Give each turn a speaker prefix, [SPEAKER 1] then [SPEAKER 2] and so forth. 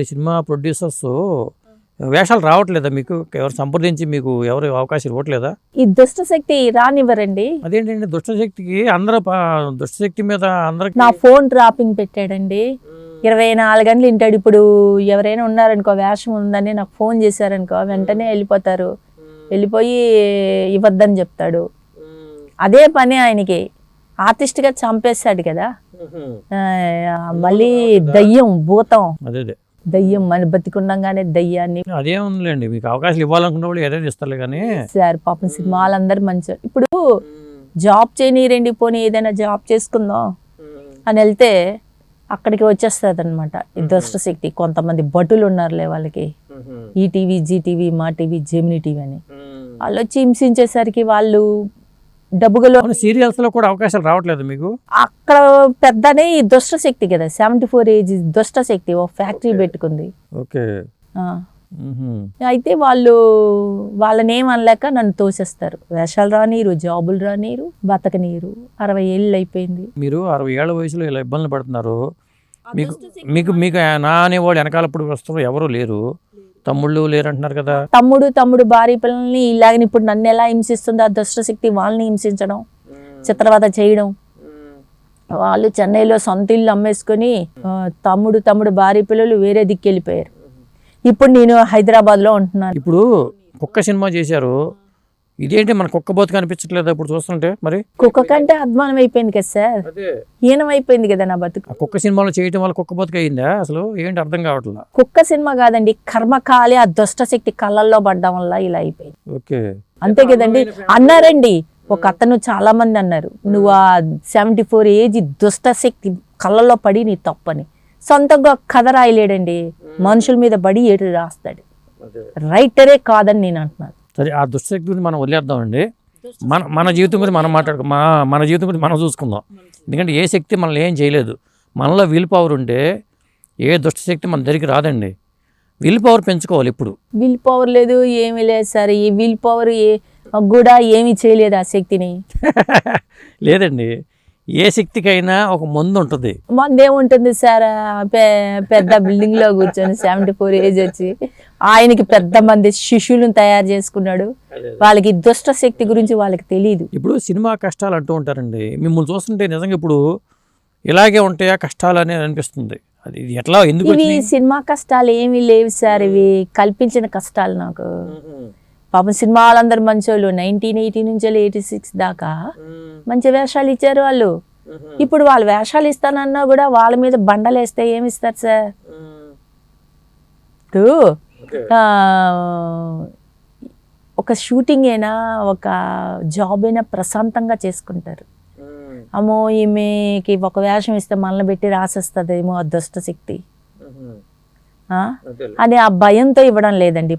[SPEAKER 1] ఈ cinema producers వేషాలు రావట్లేదా మీకు? ఎవరు సంప్రదించి మీకు ఎవరు అవకాశం ఇవ్వట్లేదా?
[SPEAKER 2] ఈ దుష్టశక్తి రానివ్వరండి.
[SPEAKER 1] అదేంటండి దుష్టశక్తికి అందరూ దుష్టశక్తి మీద అందరికి
[SPEAKER 2] నా ఫోన్ ట్రాపింగ్ పెట్టాడండి. 24 గంటలు వింటాడు. ఇప్పుడు ఎవరైనా ఉన్నారనుకో, వేషం ఉందని నాకు ఫోన్ చేశారనుకో, వెంటనే వెళ్ళిపోతారు. వెళ్ళిపోయి ఇవ్వద్దని చెప్తాడు. అదే పని ఆయనకి. ఆర్టిస్ట్గా చంపేస్తాడు కదా. మళ్ళీ దయ్యం, భూతం,
[SPEAKER 1] అదే
[SPEAKER 2] దయ్యం మన బతికుండగానే దయ్యాన్ని.
[SPEAKER 1] అదేముందిలేండి, మీకు అవకాశాలు ఇవ్వాలనుకున్న వాళ్ళు ఏదైనా ఇస్తారు కానీ
[SPEAKER 2] సార్ పాపం సినిమాలందరూ మంచి. ఇప్పుడు జాబ్ చేయనీరండి, పోనీ ఏదైనా జాబ్ చేసుకుందాం అని వెళ్తే అక్కడికి వచ్చేస్తుంది అనమాట ఈ దుష్టశక్తి. కొంతమంది భటులు ఉన్నారులే వాళ్ళకి, ఈటీవీ, జీటీవీ, మా టీవీ, జెమినీ టీవీ అని. వాళ్ళు వచ్చి హింసించేసరికి వాళ్ళు డబ్బులో
[SPEAKER 1] సీరియల్స్ లో కూడా అవకాశాలు రావట్లేదు మీకు?
[SPEAKER 2] అక్కడ పెద్దనే ఈ దుష్టశక్తి కదా, 74 ఏజ్ దుష్టశక్తి ఓ ఫ్యాక్టరీ పెట్టుకుంది.
[SPEAKER 1] ఓకే.
[SPEAKER 2] అయితే వాళ్ళని ఏమనలేక నన్ను తోసేస్తారు. వేషాలు రానీరు, జాబులు రానీరు, బతకనీరు. 60 ఏళ్ళు అయిపోయింది.
[SPEAKER 1] మీరు 60 ఏళ్ల వయసులో ఇలా ఇబ్బందులు పడుతున్నారు. మీకు మీకు మీకు నా అనేవాడు వెనకాలప్పుడు వస్తున్నారు, ఎవరు లేరు, తమ్ముళ్ళు లేరు అంటున్నారు కదా.
[SPEAKER 2] తమ్ముడు భార్య పిల్లల్ని ఇలాగని ఇప్పుడు నన్ను ఎలా హింసిస్తుంది ఆ దుష్టశక్తి, వాళ్ళని హింసించడం, చిత్రవద చేయడం. వాళ్ళు చెన్నైలో సొంత ఇల్లు అమ్మేసుకొని తమ్ముడు భార్య పిల్లలు వేరే దిక్కు వెళ్ళిపోయారు. ఇప్పుడు నేను హైదరాబాద్లో ఉంటున్నాను.
[SPEAKER 1] ఇప్పుడు కుక్క సినిమా చేశారు, ఇదేంటి మన కుక్క బతుకు అనిపించట్లేదు ఇప్పుడు చూస్తుంటే? మరి
[SPEAKER 2] కుక్క కంటే అధ్వానం అయిపోయింది కదా సార్, హీనం అయిపోయింది కదా నా బతుకు.
[SPEAKER 1] కుక్క సినిమాలో చేయటం వల్ల కుక్క బతుకు అయిందా? అసలు ఏంటి అర్థం కావట్లేదు.
[SPEAKER 2] కుక్క సినిమా కాదండి, కర్మకాలి ఆ దుష్టశక్తి కళ్ళల్లో పడ్డం వల్ల ఇలా అయిపోయింది.
[SPEAKER 1] ఓకే,
[SPEAKER 2] అంతే కదండి. అన్నారండి ఒక అతను, చాలా మంది అన్నారు, నువ్వు ఆ 74 ఏజ్ దుష్టశక్తి కళ్ళల్లో పడి నీ తప్పని. సొంతంగా కథ రాయలేడండి, మనుషుల మీద పడి ఏడు రాస్తాడు. రైటరే కాదని నేను అంటున్నాను.
[SPEAKER 1] సరే, ఆ దుష్టశక్తి గురించి మనం వదిలేద్దామండి. మన జీవితం గురించి మనం మన జీవితం గురించి మనం చూసుకుందాం. ఎందుకంటే ఏ శక్తి మనల్ని ఏం చేయలేదు. మనలో విల్ పవర్ ఉంటే ఏ దుష్టశక్తి మన దగ్గరికి రాదండి. విల్ పవర్ పెంచుకోవాలి. ఇప్పుడు
[SPEAKER 2] విల్ పవర్ లేదు, ఏమీ లేదు సార్. ఈ విల్ పవర్ కూడా ఏమీ చేయలేదు ఆ శక్తిని.
[SPEAKER 1] లేదండి, ఏ శక్తికైనా ఒక మందు ఉంటుంది.
[SPEAKER 2] మందేముంటుంది సార్, పెద్ద బిల్డింగ్ లో కూర్చొని 74 ఏజ్ వచ్చి ఆయనకి పెద్ద మంది శిష్యులను తయారు చేసుకున్నాడు. వాళ్ళకి దుష్ట శక్తి గురించి వాళ్ళకి తెలియదు.
[SPEAKER 1] ఇప్పుడు సినిమా కష్టాలు అంటూ ఉంటారండి, మిమ్మల్ని చూస్తుంటే నిజంగా ఇప్పుడు ఇలాగే ఉంటాయా కష్టాలు అనేది అనిపిస్తుంది. అది ఎట్లా, ఎందుకు?
[SPEAKER 2] ఇవి సినిమా కష్టాలు ఏమీ లేవు సార్, ఇవి కల్పించిన కష్టాలు నాకు. పాపం సినిమా వాళ్ళందరూ మంచోళ్ళు. 1980 నుంచి 86 దాకా మంచి వేషాలు ఇచ్చారు వాళ్ళు. ఇప్పుడు వాళ్ళు వేషాలు ఇస్తానన్నా కూడా వాళ్ళ మీద బండలు వేస్తే ఏమి ఇస్తారు సార్? ఇప్పుడు ఒక షూటింగ్ అయినా ఒక జాబ్ అయినా ప్రశాంతంగా చేసుకుంటారు. అమ్మో ఈమెకి ఒక వేషం ఇస్తే మనల్ని పెట్టి రాసేస్తుందేమో ఆ దుష్టశక్తి అని ఆ భయంతో ఇవ్వడం లేదండి.